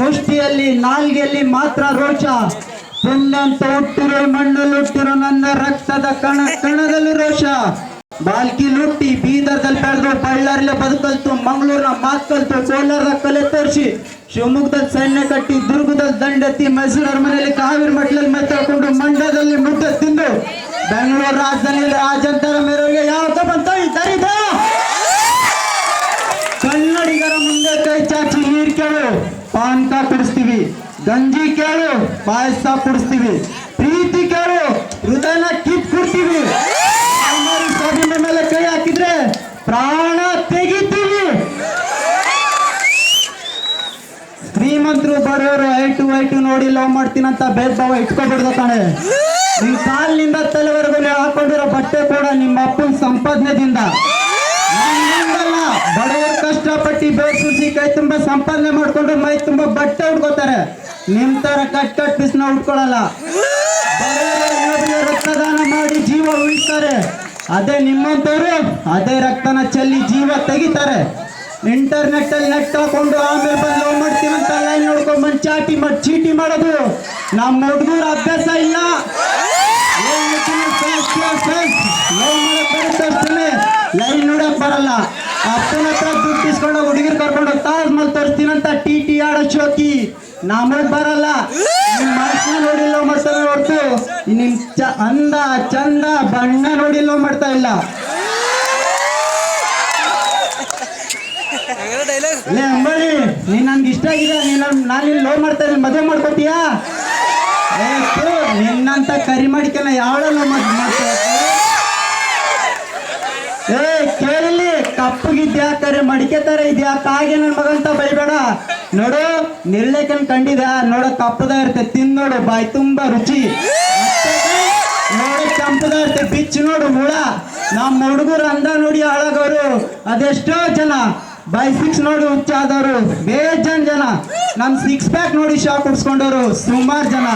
ಮುಷ್ಟಿಯಲ್ಲಿ ನಾಲ್ಗೆಯಲ್ಲಿ ಮಾತ್ರ ರೋಷ. ಪುಣ್ಯಂತ ಹುಟ್ಟಿರೋ ಮಣ್ಣಲ್ಲಿ ಹುಟ್ಟಿರೋ ನನ್ನ ರಕ್ತದ ಕಣದಲ್ಲಿ ರೋಷ. ಬಾಲ್ಕಿ ಲುಟ್ಟಿ ಬೀದರ್ದಲ್ಲಿ ಬೆಳೆದು ಬಳ್ಳಾರಿಲೆ ಬದುಕಲ್ತು, ಮಂಗಳೂರಿನ ಮಾತು ಕಲ್ತು, ಕೋಲಾರದ ಕಲೆ ತೋರಿಸಿ, ಶಿವಮೊಗ್ಗದಲ್ಲಿ ಸೈನ್ಯ ಕಟ್ಟಿ, ದುರ್ಗದಲ್ಲಿ ದಂಡೆತ್ತಿ, ಮೈಸೂರು ಅರಮನೆಯಲ್ಲಿ ಕಾವೇರಿ ಮಟ್ಲಲ್ಲಿ ಮೆತ್ತಾಕೊಂಡು, ಮಂಡ್ಯದಲ್ಲಿ ಮುದ್ದೆ ತಿಂದು, ಬೆಂಗಳೂರು ರಾಜಧಾನಿಯಲ್ಲಿ ರಾಜಂತರ ಮೆರವಣಿಗೆ ಯಾವತ್ತ ಬಂತ ಇದ್ದಾರಿದ. ಕನ್ನಡಿಗರ ಮುಂದೆ ಕೈ ಚಾಚಿ ನೀರು ಕೇಳು, ಪಾನ್ಕ ಕುಡಿಸ್ತೀವಿ. ಗಂಜಿ ಕೇಳು, ಪಾಯಸ ಕುಡಿಸ್ತೀವಿ. ಪ್ರೀತಿ ಕೇಳು, ಹೃದಯನ ಕಿತ್ ಕೊಡ್ತೀವಿ. ಸಭೆ ಮೇಲೆ ಕೈ ಹಾಕಿದ್ರೆ ಪ್ರಾಣ ತೆಗಿತೀವಿ. ಶ್ರೀಮಂತರು ಬರೋರು ಐಟು ನೋಡಿ ಲವ್ ಮಾಡ್ತೀನಂತ ಭೇದ ಭಾವ ಇಟ್ಕೊಬಿಡ್ದ ತಾನೆ. ನಿಮ್ ಕಾಲಿನಿಂದ ತಲೆವರೆಗೂ ಹಾಕೊಂಡಿರೋ ಬಟ್ಟೆ ಕೂಡ ನಿಮ್ಮ ಅಪ್ಪನ ಸಂಪಾದನೆದಿಂದ. ಬಡವರು ಕಷ್ಟಪಟ್ಟು ಬೇರ್ ಸುರಿಸಿ ಕೈ ತುಂಬಾ ಸಂಪಾದನೆ ಮಾಡ್ಕೊಂಡು ಮೈ ತುಂಬಾ ಬಟ್ಟೆ ಉಟ್ಕೋತಾರೆ. ನಿಮ್ ತರ ಕಟ್ ಬಿಸ್ನ ಉಟ್ಕೊಳಲ್ಲ. ರಕ್ತದಾನ ಮಾಡಿ ಜೀವ ಉಳಿಸ್ತಾರೆ. ಅದೇ ನಿಮ್ಮಂತವ್ರು ಅದೇ ರಕ್ತನ ಚೆಲ್ಲಿ ಜೀವ ತೆಗಿತಾರೆ. ಇಂಟರ್ನೆಟ್ ಅಲ್ಲಿ ನೆಟ್ ಹಾಕೊಂಡು ಆಮೇಲೆ ಬಂದು ಲವ್ ಮಾಡ್ತೀನಂತ ಲೈನ್ ನೋಡ್ಕೊಂಡ್ ಬಂದು ಚೀಟಿ ಮಾಡೋದು ನಮ್ಮ ಹುಡುಗರ ಅಭ್ಯಾಸ ಇಲ್ಲ. ಲೈನ್ ನೋಡಕ್ ಬರಲ್ಲ. ಅಪ್ಪನ ಹತ್ರ ದುಡ್ಡು ಇಸ್ಕೊಂಡು ಹುಡುಗಿರ್ ಕರ್ಕೊಂಡು ತಾಜ್ ಮಹಲ್ ತೋರಿಸ್ತೀನಂತ ಟಿ ಆಡೋ ಶೋಕಿ ನಮಗ್ ಬರಲ್ಲ. ನಿಮ್ ಮನಸ್ಸನ್ನ ನೋಡಿ ಲವ್ ಮಾಡ್ತಾರೆ ಹೊರತು ನಿಮ್ ಅಂದ ಚಂದ ಬಣ್ಣ ನೋಡಿ ಲವ್ ಮಾಡ್ತಾ ಇಲ್ಲ. ಅಂಬಾನಿ ನೀನ್ ನನ್ಗೆ ಇಷ್ಟ ಆಗಿದೆ, ನಾನು ಲವ್ ಮಾಡ್ತಾ ಇದ್ದೀನಿ, ಮದುವೆ ಮಾಡ್ಕೊತೀಯಾ? ನಿನ್ನಂತ ಕರಿ ಮಾಡಿಕೆಲ್ಲ ಯಾವಳ ಲವ್ ಮಾಡ್ತಾ ಕೇಳಲಿ. ಕಪ್ಪಗಿದ್ಯಾ ಕರೆ ಮಡಿಕೆ ತರ ಇದ್ಯಾ ಕಾಗೆ ನನ್ ಮಗಂತ ಬೈಬೇಡ. ನೋಡು ನಿರ್ಲೇಖನ್ ಕಂಡಿದ್ಯಾ, ನೋಡೋ ಕಪ್ಪದ ಇರುತ್ತೆ, ತಿಂದ್ ನೋಡು ಬಾಯಿ ತುಂಬಾ ರುಚಿ. ನೋಡು ಕೆಂಪದ ಇರುತ್ತೆ, ಬಿಚ್ಚು ನೋಡು ಮುಳ. ನಮ್ಮ ಹುಡುಗರು ಅಂದ ನೋಡಿ ಹಾಳಾಗೋರು ಅದೆಷ್ಟೋ ಜನ. ಬೈ ಸಿಕ್ಸ್ ನೋಡಿ ಹುಚ್ಚಾದವರು ಬೇಜನ್ ಜನ. ನಮ್ ಸಿಕ್ಸ್ ಪ್ಯಾಕ್ ನೋಡಿ ಶಾಕ್ ಕುಡ್ಸ್ಕೊಂಡವ್ರು ಸುಮಾರು ಜನ.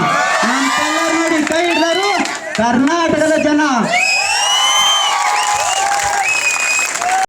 ನಮ್ ಕಲರ್ ನೋಡಿ ಕೈ ಹಿಡಿದವರು ಕರ್ನಾಟಕದ ಜನ.